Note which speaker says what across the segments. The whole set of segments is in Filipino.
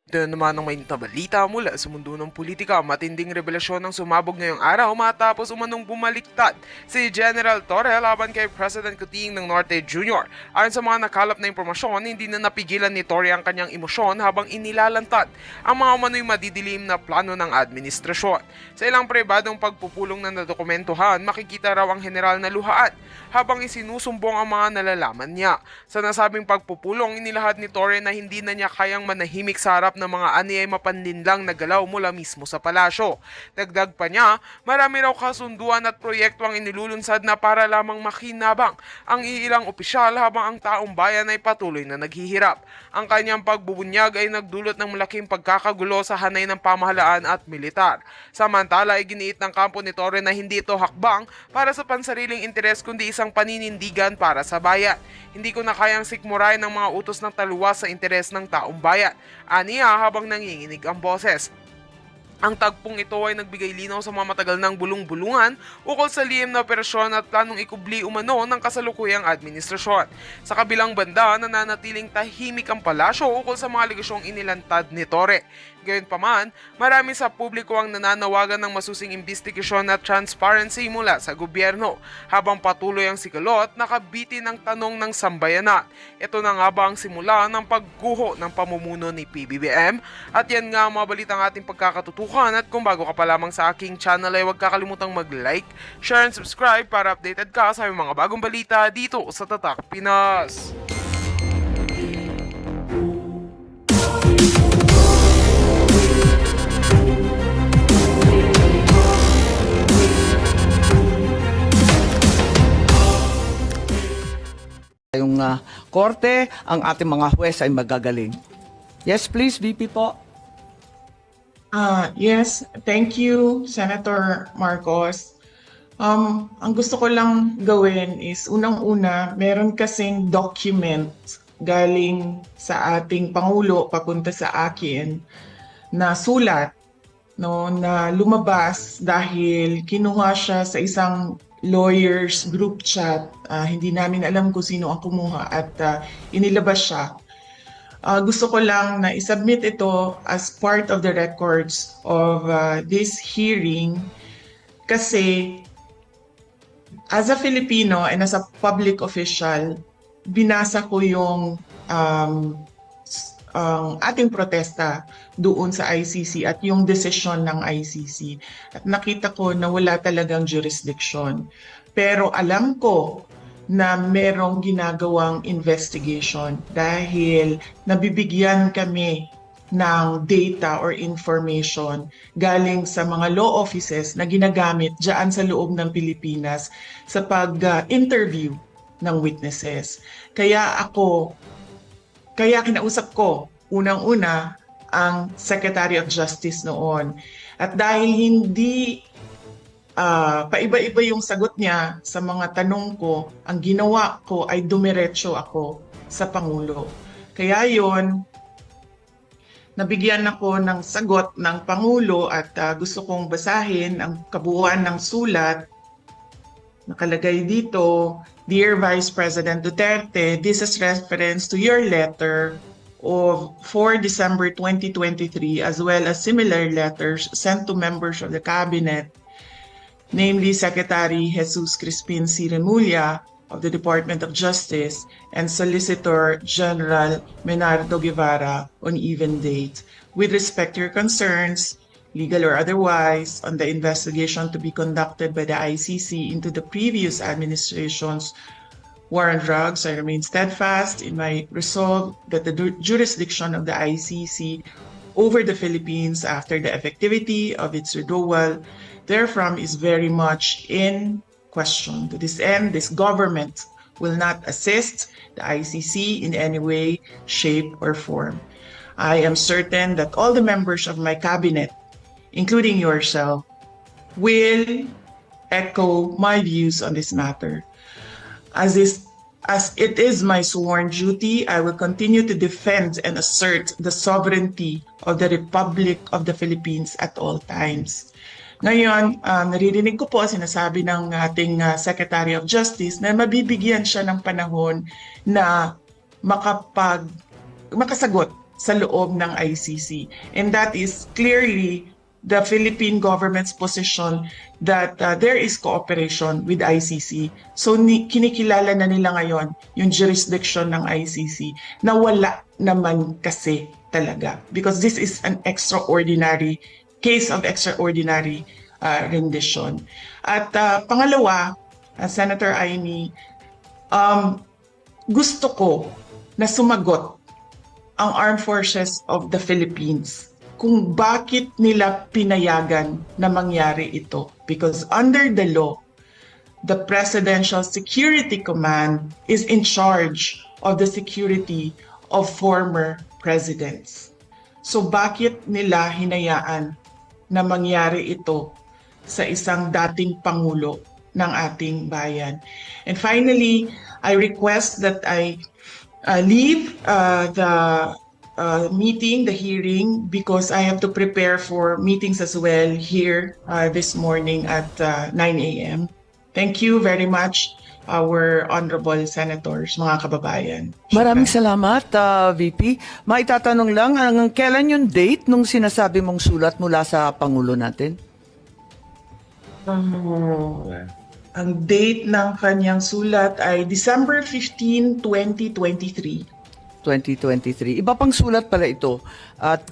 Speaker 1: Ito naman ang mainit na balita mula sa mundo ng politika. Matinding revelasyon ng sumabog ngayong araw matapos umanong bumaliktad si General Torre laban kay President Kuting ng Norte Jr. Ayon sa mga nakalap na impormasyon, hindi na napigilan ni Torre ang kanyang emosyon habang inilalantad ang mga umano'y madidilim na plano ng administrasyon. Sa ilang pribadong pagpupulong na nadokumentuhan, makikita raw ang general na luhaan habang isinusumbong ang mga nalalaman niya. Sa nasabing pagpupulong, inilahad ni Torre na hindi na niya kayang manahimik sa harap ng mga aniyay mapanlinlang na galaw mula mismo sa palasyo. Dagdag pa niya, marami raw kasunduan at proyekto ang inilulunsad na para lamang makinabang ang iilang opisyal habang ang taong bayan ay patuloy na naghihirap. Ang kanyang pagbubunyag ay nagdulot ng malaking pagkakagulo sa hanay ng pamahalaan at militar. Samantala ay giniit ng kampo ni Torre na hindi ito hakbang para sa pansariling interes kundi isang paninindigan para sa bayan. Hindi ko na kayang sikmurain ng mga utos ng taluwas sa interes ng taong bayan. Aniya habang nanginginig ang boses. Ang tagpong ito ay nagbigay linaw sa mga matagal ng bulong-bulungan ukol sa lihim na operasyon at planong ikubli umano ng kasalukuyang administrasyon. Sa kabilang banda, nananatiling tahimik ang palasyo ukol sa mga aligasyong inilantad ni Torre. Gayunpaman, marami sa publiko ang nananawagan ng masusing investigasyon at transparency mula sa gobyerno, habang patuloy ang sigalot na kabitin ng tanong ng sambayanan. Ito na nga ba ang simula ng pagguho ng pamumuno ni PBBM? At yan nga ang mga balitang ating pagkakatutukan, at kung bago ka pa lamang sa aking channel ay huwag kakalimutang mag-like, share and subscribe para updated ka sa mga bagong balita dito sa Tatak Pinas.
Speaker 2: Yung korte, ang ating mga huwes ay magagaling. Yes, please, VP po.
Speaker 3: Yes, thank you, Senator Marcos. Ang gusto ko lang gawin is, unang-una, meron kasing document galing sa ating Pangulo papunta sa akin na sulat, no, na lumabas dahil kinuha siya sa isang lawyers group chat. Hindi namin alam kung sino ang kumuha at inilabas siya. Gusto ko lang na isubmit ito as part of the records of this hearing kasi as a Filipino and as a public official, binasa ko yung ating protesta doon sa ICC at yung desisyon ng ICC. At nakita ko na wala talagang jurisdiction. Pero alam ko na merong ginagawang investigation dahil nabibigyan kami ng data or information galing sa mga law offices na ginagamit dyan sa loob ng Pilipinas sa pag-interview ng witnesses. Kaya kinausap ko unang-una ang Secretary of Justice noon. At dahil hindi paiba-iba yung sagot niya sa mga tanong ko, ang ginawa ko ay dumiretso ako sa Pangulo. Kaya yon, nabigyan ako ng sagot ng Pangulo at gusto kong basahin ang kabuuan ng sulat. Nakalagay dito, Dear Vice President Duterte, this is reference to your letter of 4 December 2023 as well as similar letters sent to members of the Cabinet, namely Secretary Jesus Crispin C. Remulla of the Department of Justice and Solicitor General Menardo Guevara on even date. With respect to your concerns, legal or otherwise, on the investigation to be conducted by the ICC into the previous administration's war on drugs, I remain steadfast in my resolve that the jurisdiction of the ICC over the Philippines after the effectivity of its withdrawal therefrom is very much in question. To this end, this government will not assist the ICC in any way, shape, or form. I am certain that all the members of my cabinet, including yourself, will echo my views on this matter. As it is my sworn duty, I will continue to defend and assert the sovereignty of the Republic of the Philippines at all times. Ngayon, naririnig ko po sinasabi ng ating Secretary of Justice na mabibigyan siya ng panahon na makasagot sa loob ng ICC. And that is clearly the Philippine government's position that there is cooperation with ICC. So kinikilala na nila ngayon yung jurisdiction ng ICC na wala naman kasi talaga, because this is an extraordinary case of extraordinary rendition. At pangalawa, Senator Amy, gusto ko na sumagot ang Armed Forces of the Philippines kung bakit nila pinayagan na mangyari ito. Because under the law, the Presidential Security Command is in charge of the security of former presidents. So bakit nila hinayaan na mangyari ito sa isang dating pangulo ng ating bayan? And finally, I request that I leave the meeting, the hearing, because I have to prepare for meetings as well here this morning at 9 a.m. Thank you very much, our honorable senators, mga kababayan.
Speaker 2: Maraming salamat, VP. Maitatanong lang, kailan yung date nung sinasabi mong sulat mula sa Pangulo natin?
Speaker 3: Ang date ng kanyang sulat ay December 15, 2023.
Speaker 2: 2023. Iba pang sulat pala ito. At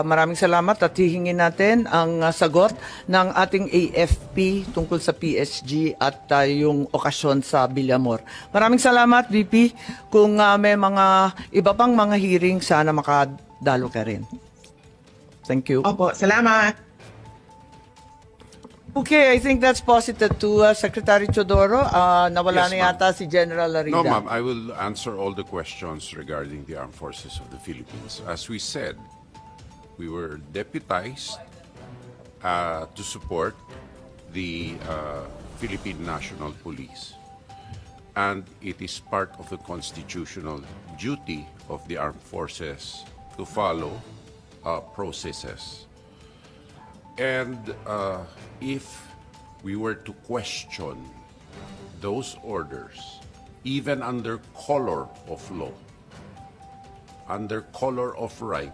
Speaker 2: maraming salamat at hihingin natin ang sagot ng ating AFP tungkol sa PSG at yung okasyon sa Villamor. Maraming salamat, VP. Kung may mga iba pang mga hearing, sana makadalo ka rin. Thank you.
Speaker 3: Opo, salamat.
Speaker 2: Okay, I think that's posited to Secretary Chodoro. Nawala
Speaker 4: Yes,
Speaker 2: na yata si General Larida.
Speaker 4: No, ma'am. I will answer all the questions regarding the Armed Forces of the Philippines. As we said, we were deputized to support the Philippine National Police. And it is part of the constitutional duty of the armed forces to follow processes. And if we were to question those orders, even under color of law, under color of right,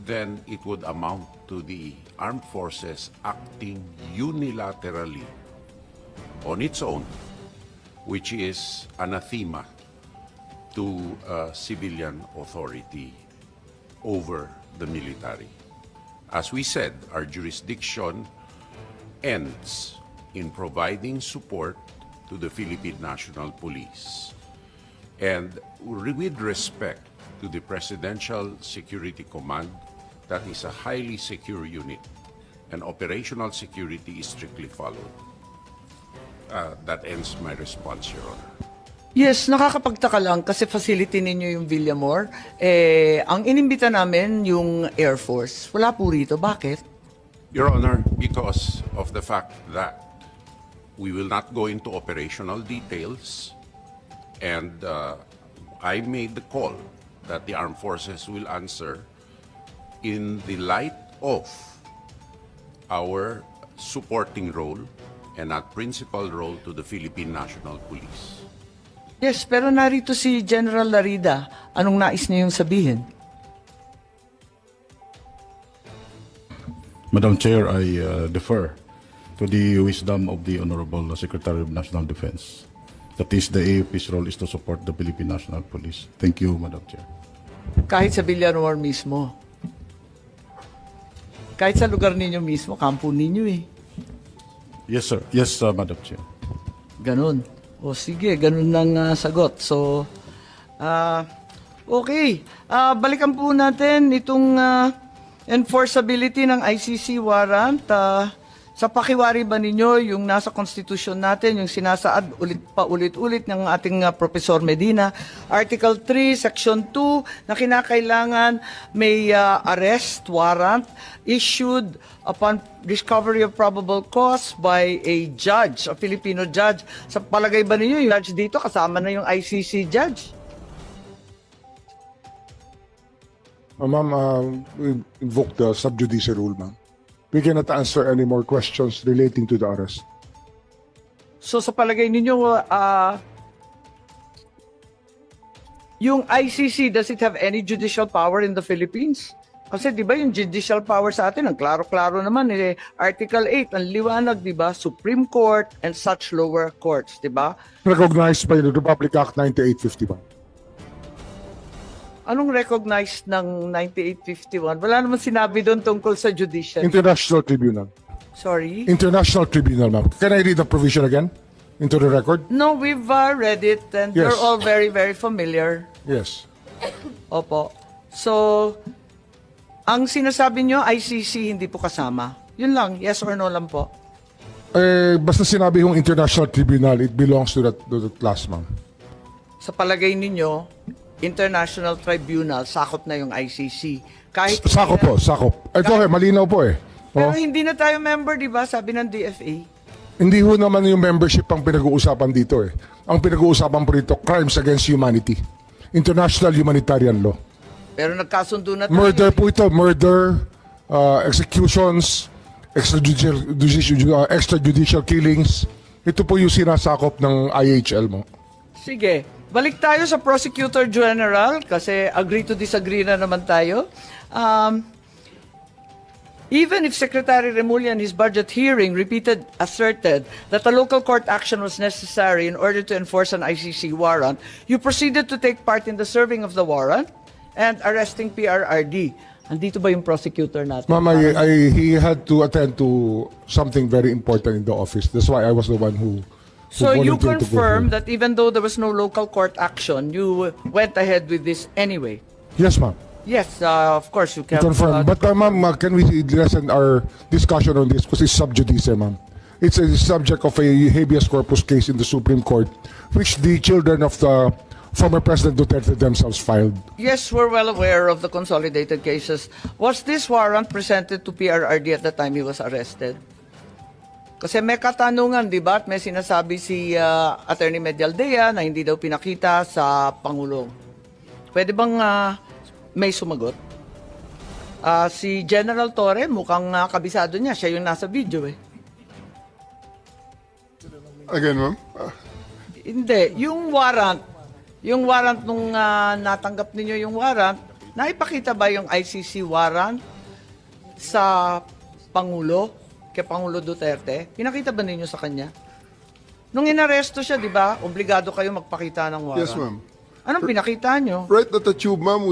Speaker 4: then it would amount to the armed forces acting unilaterally on its own, which is anathema to civilian authority over the military. As we said, our jurisdiction ends in providing support to the Philippine National Police. And with respect to the Presidential Security Command, that is a highly secure unit, and operational security is strictly followed. That ends my response, Your Honor.
Speaker 2: Yes, nakakapagtaka lang kasi facility ninyo yung Villamor. Ang inimbita namin yung Air Force. Wala po rito. Bakit?
Speaker 4: Your Honor, because of the fact that we will not go into operational details, and I made the call that the armed forces will answer in the light of our supporting role and our principal role to the Philippine National Police.
Speaker 2: Yes, pero narito si General Larida. Anong nais niyo yung sabihin?
Speaker 5: Madam Chair, I defer to the wisdom of the Honorable Secretary of National Defense. That is, the AFP's role is to support the Philippine National Police. Thank you, Madam Chair.
Speaker 2: Kahit sa Villamor mismo. Kahit sa lugar ninyo mismo, kampo ninyo eh.
Speaker 5: Yes, sir. Yes, Madam Chair.
Speaker 2: Ganun. O sige, ganun lang sagot. So, okay. Balikan po natin itong enforceability ng ICC warrant. Sa pakiwari ba ninyo yung nasa constitution natin, yung sinasaad ulit-ulit ng ating Professor Medina, Article 3, Section 2, na kinakailangan may arrest warrant issued upon discovery of probable cause by a judge, a Filipino judge. Sa palagay ba ninyo, yung judge dito kasama na yung ICC judge?
Speaker 6: Ma'am, we invoke the sub judice rule, ma'am. We cannot answer any more questions relating to the arrest.
Speaker 2: So sa palagay ninyo, yung ICC, does it have any judicial power in the Philippines? Kasi di ba yung judicial power sa atin, ang klaro-klaro naman, Article 8, ang liwanag, di ba? Supreme Court and such lower courts, di ba?
Speaker 6: Recognized by the Republic Act 9851.
Speaker 2: Anong recognized ng 9851? Wala naman sinabi doon tungkol sa judicial.
Speaker 6: International Tribunal.
Speaker 2: Sorry?
Speaker 6: International Tribunal, ma'am. Can I read the provision again into the record?
Speaker 2: No, we've read it and
Speaker 6: Yes.
Speaker 2: we're all very, very familiar.
Speaker 6: Yes.
Speaker 2: Opo. So, ang sinasabi nyo, ICC hindi po kasama. Yun lang, yes or no lang po.
Speaker 6: Basta sinabi yung International Tribunal, it belongs to that class, ma'am.
Speaker 2: Sa palagay ninyo, International Tribunal, sakop na yung ICC. Kahit
Speaker 6: Sakop po, sakop. Ito malinaw po eh.
Speaker 2: Pero
Speaker 6: Oh.
Speaker 2: hindi na tayo member, di ba? Sabi ng DFA.
Speaker 6: Hindi ho naman yung membership ang pinag-uusapan dito eh. Ang pinag-uusapan po dito, crimes against humanity. International humanitarian law.
Speaker 2: Pero nagkasundo na tayo.
Speaker 6: Murder po ito, murder, executions, extrajudicial killings. Ito po yung sinasakop ng IHL mo.
Speaker 2: Sige, balik tayo sa Prosecutor General kasi agree to disagree na naman tayo. Even if Secretary Remulla in his budget hearing asserted that a local court action was necessary in order to enforce an ICC warrant, you proceeded to take part in the serving of the warrant and arresting PRRD. Andito ba yung prosecutor natin?
Speaker 6: Ma'am, he had to attend to something very important in the office. That's why I was the one who
Speaker 2: So you
Speaker 6: volunteered to go
Speaker 2: confirm
Speaker 6: there.
Speaker 2: that even though there was no local court action, you went ahead with this anyway?
Speaker 6: Yes, ma'am.
Speaker 2: Yes, of course you can.
Speaker 6: Confirm. But ma'am, can we lessen our discussion on this because it's sub judice, ma'am. It's a subject of a habeas corpus case in the Supreme Court, which the children of the former President Duterte themselves filed.
Speaker 2: Yes, we're well aware of the consolidated cases. Was this warrant presented to PRRD at the time he was arrested? Kasi may katanungan, di ba? At may sinasabi si Attorney Medialdea na hindi daw pinakita sa Pangulo. Pwede bang may sumagot? Si General Torre, mukhang kabisado niya. Siya yung nasa video eh.
Speaker 6: Again, ma'am?
Speaker 2: Hindi. Yung warrant nung natanggap ninyo yung warrant, naipakita ba yung ICC warrant sa Pangulo, kay Pangulo Duterte? Pinakita ba ninyo sa kanya? Nung inaresto siya, di ba, obligado kayo magpakita ng warrant.
Speaker 7: Yes, ma'am.
Speaker 2: Anong pinakita nyo?
Speaker 7: Right at the tube, ma'am,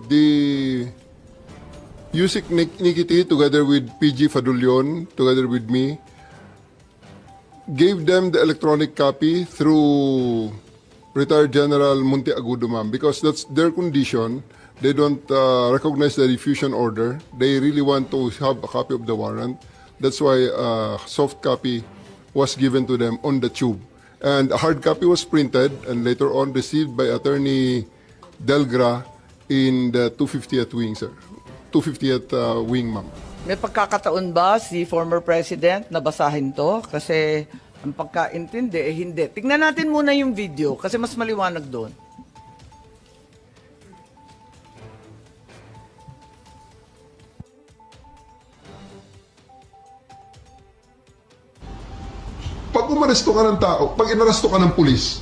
Speaker 7: the Yusik Nikiti, together with PG Fadulion, together with me, gave them the electronic copy through retired General Munti Agudo, ma'am, because that's their condition. They don't recognize the diffusion order. They really want to have a copy of the warrant. That's why soft copy was given to them on the tube. And a hard copy was printed and later on received by Attorney Delgra in the 250th wing, sir. 250th wing, ma'am.
Speaker 2: May pagkakataon ba si former president na basahin to? Kasi ang pagkaintindi, hindi. Tingnan natin muna yung video kasi mas maliwanag doon.
Speaker 7: Pag umaresto ka ng tao, pag inaresto ka ng pulis,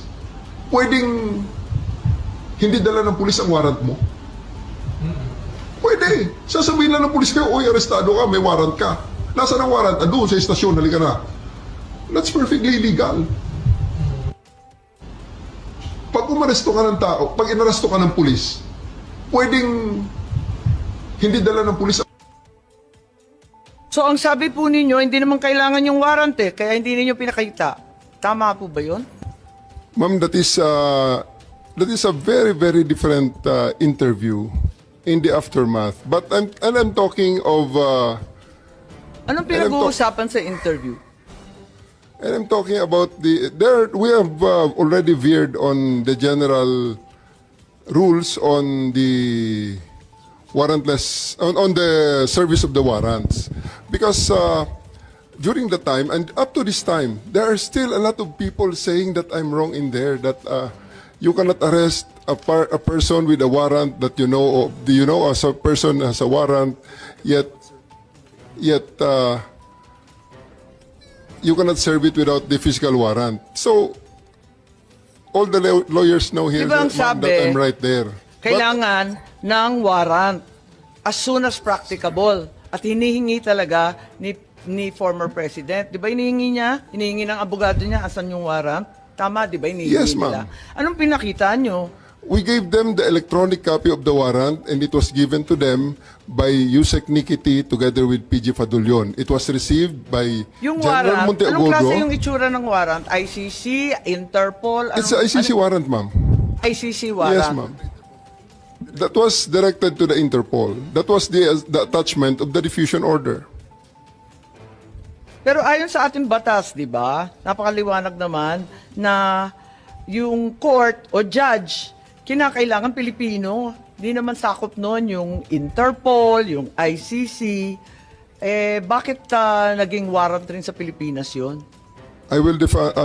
Speaker 7: pwedeng hindi dala ng pulis ang warrant mo? Pwede. Sasabihin lang ng pulis kayo, oy, arestado ka, may warrant ka. Nasaan ang warrant? Doon sa estasyon, halika na. That's perfectly legal. Pag umaresto ka ng tao, pag inaresto ka ng pulis, pwedeng hindi dala ng pulis.
Speaker 2: So ang sabi po ninyo, hindi naman kailangan yung warrant eh, kaya hindi ninyo pinakita. Tama po ba yun?
Speaker 7: Ma'am, that is a very, very different interview in the aftermath. But I'm talking of...
Speaker 2: Anong pinag-uusapan sa interview?
Speaker 7: And I'm talking about we have already veered on the general rules on the warrantless, on the service of the warrants. Because during the time, and up to this time, there are still a lot of people saying that I'm wrong in there, that you cannot arrest a person with a warrant that you know of, as a person has a warrant, yet you cannot serve it without the physical warrant. So, all the lawyers know here
Speaker 2: Di ba ang
Speaker 7: ma'am,
Speaker 2: sabi,
Speaker 7: that I'm right there.
Speaker 2: Kailangan ng warrant as soon as practicable. At hinihingi talaga ni former president. Di ba hinihingi niya? Hinihingi ng abogado niya, asan yung warrant? Tama, di ba? Hinihingi
Speaker 7: Yes,
Speaker 2: nila.
Speaker 7: ma'am.
Speaker 2: Anong pinakita nyo?
Speaker 7: We gave them the electronic copy of the warrant and it was given to them by Yusek Nikiti together with PG Fadulion. It was received by
Speaker 2: Yung
Speaker 7: General
Speaker 2: warrant, anong klase yung
Speaker 7: Monteagudo.
Speaker 2: itsura ng warrant? ICC, Interpol?
Speaker 7: It's an ICC warrant, ma'am.
Speaker 2: ICC warrant.
Speaker 7: Yes, ma'am. That was directed to the Interpol. That was the attachment of the diffusion order.
Speaker 2: Pero ayon sa ating batas, di ba? Napakaliwanag naman na yung court o judge, kinakailangan Pilipino. Di naman sakop noon yung Interpol, yung ICC. Bakit naging warrant rin sa Pilipinas yun?
Speaker 7: I will defer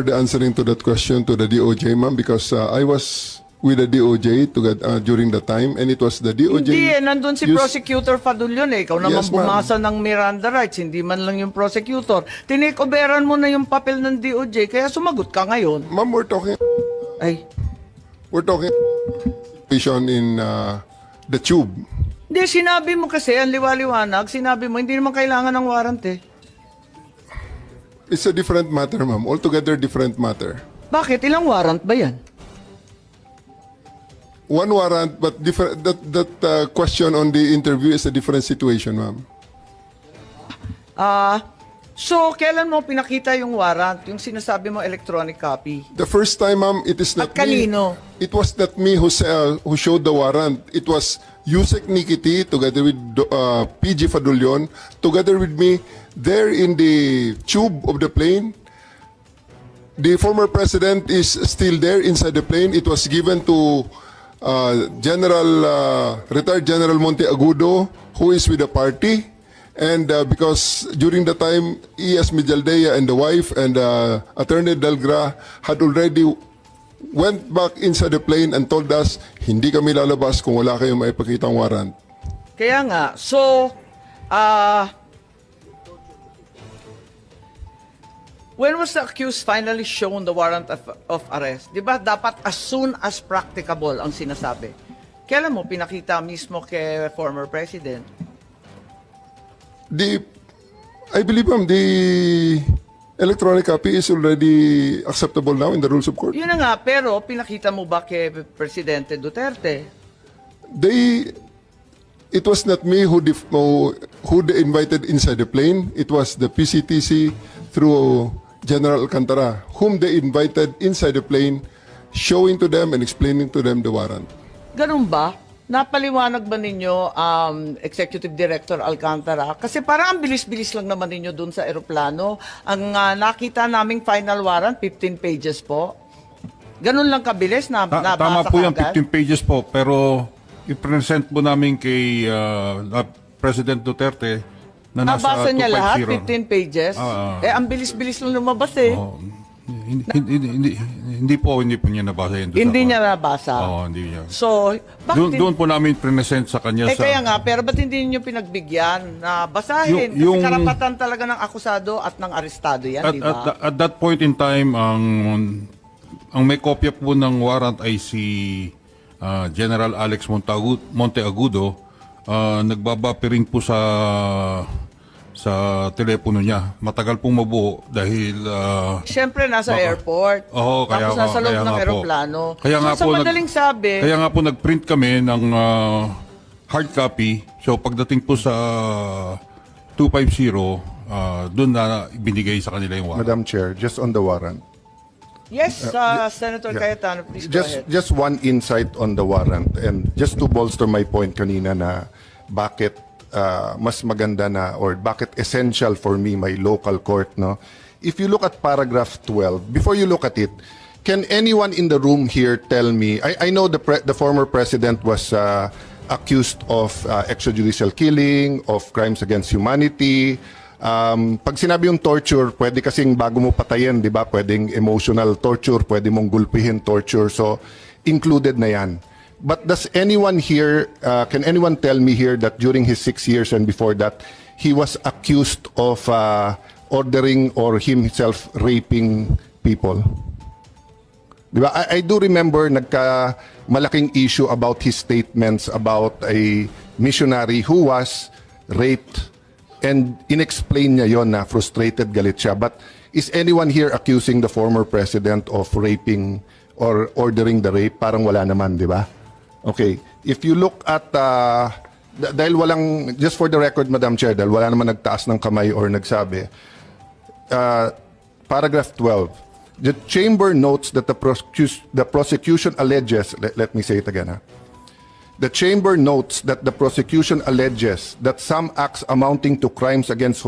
Speaker 7: the answering to that question to the DOJ, ma'am, because I was with the DOJ during the time, and it was the DOJ.
Speaker 2: Hindi nandun si
Speaker 7: used-
Speaker 2: Prosecutor Fadulion Ikaw naman
Speaker 7: Yes, ma'am.
Speaker 2: bumasa ng Miranda rights, hindi man lang yung prosecutor. Tinikoberan mo na yung papel ng DOJ, kaya sumagot ka ngayon.
Speaker 7: Ma'am, we're talking situation in the tube.
Speaker 2: Hindi, sinabi mo kasi, ang liwaliwanag, sinabi mo, hindi naman kailangan ng warrant
Speaker 7: It's a different matter, ma'am. Altogether different matter.
Speaker 2: Bakit? Ilang warrant ba yan?
Speaker 7: One warrant, but different. That question on the interview is a different situation, ma'am.
Speaker 2: So, kailan mo pinakita yung warrant? Yung sinasabi mo electronic copy?
Speaker 7: The first time, ma'am, it is not
Speaker 2: At kanino?
Speaker 7: me. It was not me who showed the warrant. It was Yusek Nikiti together with PG Fadulion, together with me there in the tube of the plane. The former president is still there inside the plane. It was given to retired General Monteagudo, who is with the party. And because during the time, E.S. Mijaldea and the wife and Attorney Delgra had already went back inside the plane and told us, hindi kami lalabas kung wala kayong maipakitang warrant.
Speaker 2: Kaya nga, so, when was the accused finally shown the warrant of arrest? Di ba dapat as soon as practicable ang sinasabi? Kailan mo pinakita mismo kay former president?
Speaker 7: I believe, ma'am, the electronic copy is already acceptable now in the rules of court.
Speaker 2: Yun na nga, pero pinakita mo ba kay Presidente Duterte?
Speaker 7: It was not me who they invited inside the plane. It was the PCTC through General Alcantara, whom they invited inside the plane, showing to them and explaining to them the warrant.
Speaker 2: Ganun ba? Napaliwanag ba ninyo, Executive Director Alcantara? Kasi parang ang bilis-bilis lang naman ninyo dun sa eroplano. Ang nakita naming final warrant, 15 pages po. Ganun lang kabilis na nabasa
Speaker 8: Tama po yung
Speaker 2: kaagad?
Speaker 8: 15 pages po, pero i-present po namin kay President Duterte na nasa
Speaker 2: Nabasa niya lahat,
Speaker 8: 250.
Speaker 2: 15 pages? Ang bilis-bilis lang lumabas eh.
Speaker 8: Oh, hindi po niya nabasa yun.
Speaker 2: Hindi niya nabasa.
Speaker 8: Oo, hindi niya.
Speaker 2: So, bakit
Speaker 8: Doon po namin present sa kanya sa...
Speaker 2: kaya nga, pero ba't hindi niyo pinagbigyan na basahin?
Speaker 8: Yung-
Speaker 2: Kasi karapatan talaga ng akusado at ng arestado yan, di ba?
Speaker 8: At that point in time, ang may kopya po ng warrant ay si General Alex Monteagudo. Nagbabapiring po sa telepono niya. Matagal pong mabuo dahil...
Speaker 2: Siyempre, nasa airport.
Speaker 8: Oo, kaya
Speaker 2: Tapos nasa loob
Speaker 8: kaya
Speaker 2: ng
Speaker 8: nga po.
Speaker 2: aeroplano.
Speaker 8: Kaya
Speaker 2: so,
Speaker 8: nga
Speaker 2: sa
Speaker 8: po,
Speaker 2: madaling sabi,
Speaker 8: Kaya nga po nag-print kami ng hard copy. So pagdating po sa 250, doon na binigay sa kanila yung warrant.
Speaker 9: Madam Chair, just on the warrant.
Speaker 2: yes, Senator Cayetano, please go ahead.
Speaker 9: Just one insight on the warrant and just to bolster my point kanina na bakit mas maganda na or bakit essential for me my local court, no? If you look at paragraph 12, before you look at it, can anyone in the room here tell me, I know the former president was accused of extrajudicial killing, of crimes against humanity. Pag sinabi yung torture, pwede kasing bago mo patayin, di ba? Pwedeng emotional torture, pwede mong gulpihin torture. So, included na yan. But does anyone here, can anyone tell me here that during his 6 years and before that, he was accused of ordering or himself raping people? Di ba? I do remember malaking issue about his statements about a missionary who was raped, and inexplain niya yon na frustrated, galit siya. But is anyone here accusing the former president of raping or ordering the rape? Parang wala naman, di ba? Okay. If you look at, dahil walang, just for the record, Madam Chair, dahil wala naman nagtaas ng kamay or nagsabi, paragraph 12, the chamber notes that the prosecution alleges, let me say it again, the chamber notes that the prosecution alleges that some acts amounting to crimes against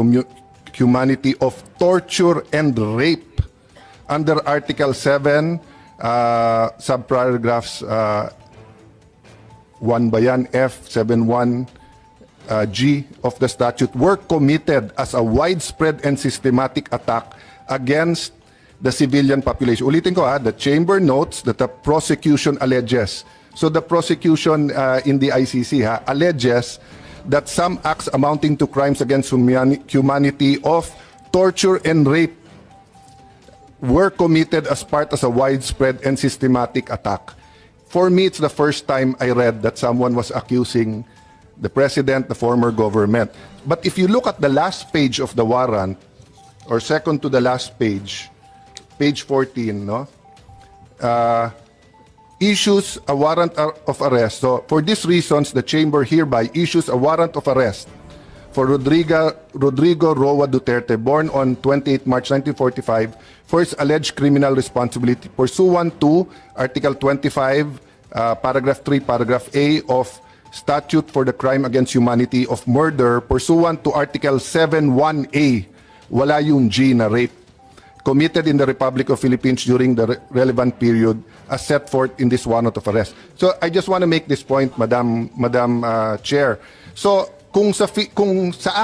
Speaker 9: humanity of torture and rape under Article 7, subparagraphs 1 ba yan, F, 71, G of the statute were committed as a widespread and systematic attack against the civilian population. Ulitin ko the chamber notes that the prosecution alleges. So the prosecution in the ICC alleges that some acts amounting to crimes against humanity of torture and rape were committed as part of a widespread and systematic attack. For me, it's the first time I read that someone was accusing the president, the former government. But if you look at the last page of the warrant, or second to the last page, page 14, no? Issues a warrant of arrest. So, for these reasons, the chamber hereby issues a warrant of arrest for Rodrigo Roa Duterte, born on 28 March 1945, for his alleged criminal responsibility pursuant to Article 25, Paragraph 3, Paragraph A of Statute for the Crime Against Humanity of Murder, pursuant to Article 7(1)A, wala yung G na rape, committed in the Republic of Philippines during the relevant period as set forth in this warrant of arrest. So I just want to make this point, Madam Chair. So kung sa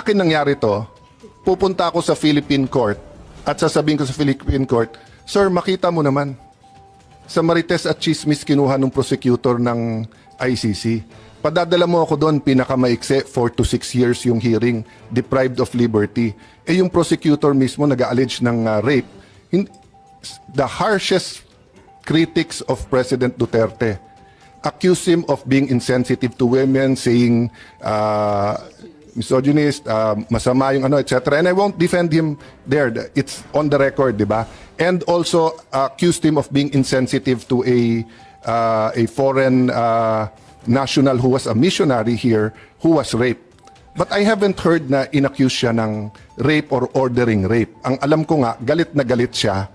Speaker 9: akin nangyari to, pupunta ako sa Philippine court at sasabihin ko sa Philippine court, sir, makita mo naman, sa Marites at Chismis kinuha ng prosecutor ng ICC. Padadala mo ako doon, pinakamaikse, 4 to 6 years yung hearing, deprived of liberty. Yung prosecutor mismo nag-allege ng rape. The harshest critics of President Duterte accuse him of being insensitive to women, saying misogynist, masama yung etc. And I won't defend him there. It's on the record, di ba? And also accused him of being insensitive to a foreign national who was a missionary here who was raped. But I haven't heard na inaccuse siya ng rape or ordering rape. Ang alam ko nga, galit na galit siya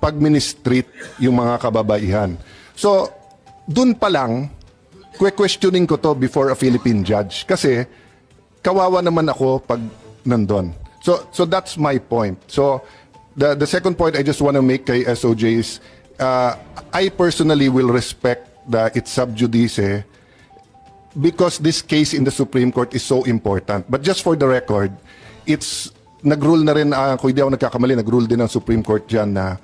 Speaker 9: pag ministreat yung mga kababaihan. So, dun pa lang, questioning ko to before a Philippine judge. Kasi, kawawa naman ako pag nandun. So that's my point. So, the second point I just want to make kay SOJ is, I personally will respect its sub judice because this case in the Supreme Court is so important. But just for the record, nag-rule na rin, kung hindi ako nagkakamali, nag-rule din ang Supreme Court dyan na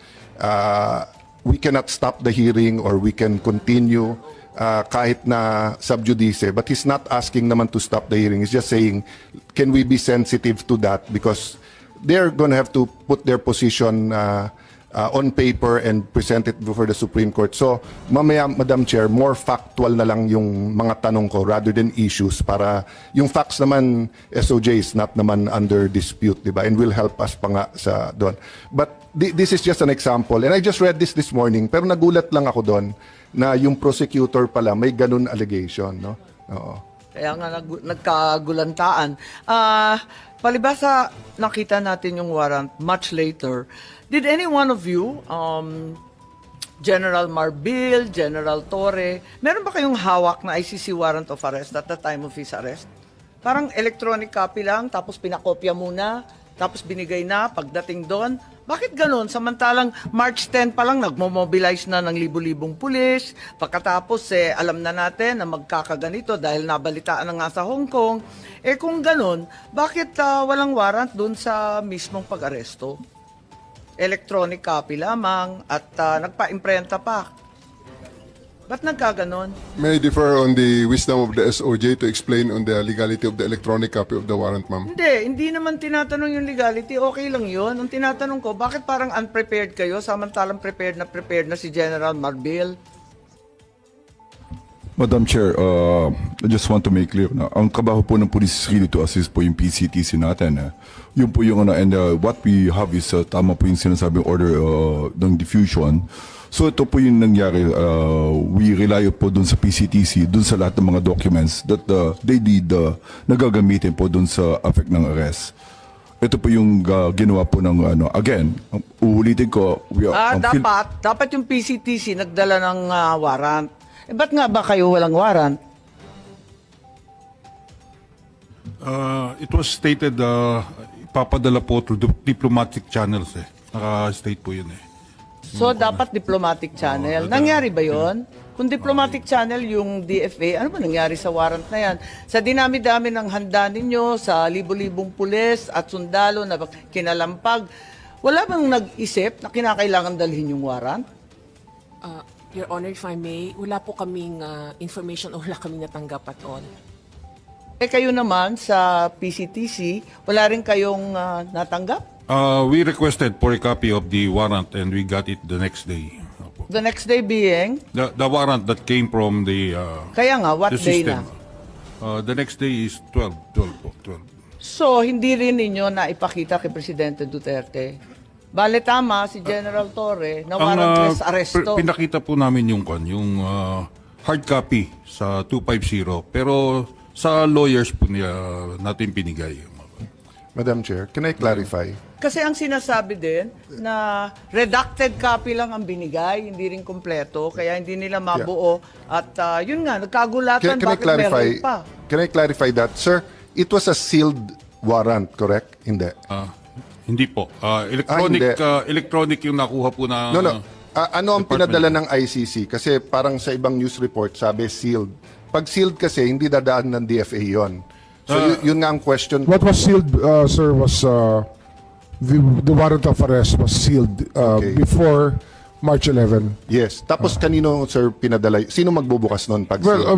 Speaker 9: we cannot stop the hearing or we can continue kahit na sub judice. But he's not asking naman to stop the hearing. He's just saying, can we be sensitive to that? Because they're going to have to put their position on paper and present it before the Supreme Court. So, mamaya, Madam Chair, more factual na lang yung mga tanong ko rather than issues para yung facts naman, SOJ is not naman under dispute, di ba? And will help us pa nga sa doon. But this is just an example. And I just read this morning, pero nagulat lang ako doon na yung prosecutor pala may ganun allegation, no? Oo.
Speaker 2: Kaya nga nagkagulantaan. Palibasa, nakita natin yung warrant much later. Did any one of you, General Marbil, General Torre, meron ba kayong hawak na ICC warrant of arrest at the time of his arrest? Parang electronic copy lang, tapos pinakopya muna, tapos binigay na pagdating doon. Bakit ganun? Samantalang March 10 pa lang nagmo-mobilize na ng libu-libong pulis. Pagkatapos alam na natin na magkakaganito dahil nabalitaan na nga sa Hong Kong. Kung ganun, bakit walang warrant doon sa mismong pag-aresto? Electronic copy lamang at nagpa-imprenta pa. Ba't nagkaganon?
Speaker 7: May I differ on the wisdom of the SOJ to explain on the legality of the electronic copy of the warrant, ma'am?
Speaker 2: Hindi naman tinatanong yung legality. Okay lang yun. Ang tinatanong ko, bakit parang unprepared kayo samantalang prepared na si General Marbil?
Speaker 10: Madam Chair, I just want to make clear na ang trabaho po ng police is really to assist po yung PCTC natin. Yun po yung and what we have is tama po yung sinasabing order ng diffusion. So ito po yung nangyari, we rely po dun sa PCTC, dun sa lahat ng mga documents that they need na gagamitin po dun sa effect ng arrest. Ito po yung ginawa po ng again, uulitin ko,
Speaker 2: Dapat yung PCTC nagdala ng warrant. Ba't nga ba kayo walang warrant?
Speaker 8: It was stated, ipapadala po through diplomatic channels eh. Naka-state po yun eh.
Speaker 2: So, dapat diplomatic channel. Nangyari ba yon? Kung diplomatic channel yung DFA, ano ba nangyari sa warrant na yan? Sa dinami-dami ng handa ninyo, sa libo-libong pulis at sundalo na kinalampag, wala bang nag-isip na kinakailangan dalhin yung warrant?
Speaker 11: Your Honor, if I may, wala po kaming information o wala kaming natanggap at all.
Speaker 2: Kayo naman sa PCTC, wala rin kayong natanggap?
Speaker 8: We requested for a copy of the warrant and we got it the next day. Opo.
Speaker 2: The next day being,
Speaker 8: The warrant that came from the
Speaker 2: kaya nga, what
Speaker 8: the
Speaker 2: day
Speaker 8: system.
Speaker 2: na?
Speaker 8: The next day is 12 po, 12.
Speaker 2: So, hindi rin ninyo na ipakita kay Presidente Duterte. Bale tama si General Torre na warrantless arresto.
Speaker 8: Pinakita po namin yung hard copy sa 250 pero sa lawyers po natin pinigay.
Speaker 9: Madam Chair, can I clarify?
Speaker 2: Kasi ang sinasabi din na redacted copy lang ang binigay, hindi rin kompleto, kaya hindi nila mabuo. At yun nga, nagkagulatan bakit meron pa.
Speaker 9: Can I clarify that? Sir, it was a sealed warrant, correct? Hindi.
Speaker 8: Hindi po. Electronic yung nakuha po na...
Speaker 9: No. Ano ang
Speaker 8: Department.
Speaker 9: pinadala ng ICC? Kasi parang sa ibang news report, sabi sealed. Pag sealed kasi, hindi dadaan ng DFA yon. So yun nga ang question.
Speaker 6: What was sealed, sir, was the warrant of arrest was sealed before March 11.
Speaker 9: Yes. Tapos kanino, sir, pinadala? Sino magbubukas noon pag sealed?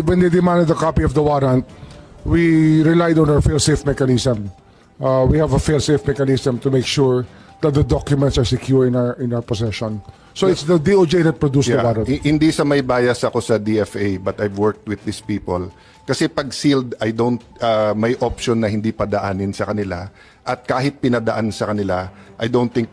Speaker 6: When they demanded a copy of the warrant, we relied on our fail-safe mechanism. We have a fail-safe mechanism to make sure that the documents are secure in our possession. So it's the DOJ that produced the warrant.
Speaker 9: Hindi sa may bias ako sa DFA, but I've worked with these people. Kasi pag sealed, may option na hindi padaanin sa kanila. At kahit pinadaan sa kanila, I don't think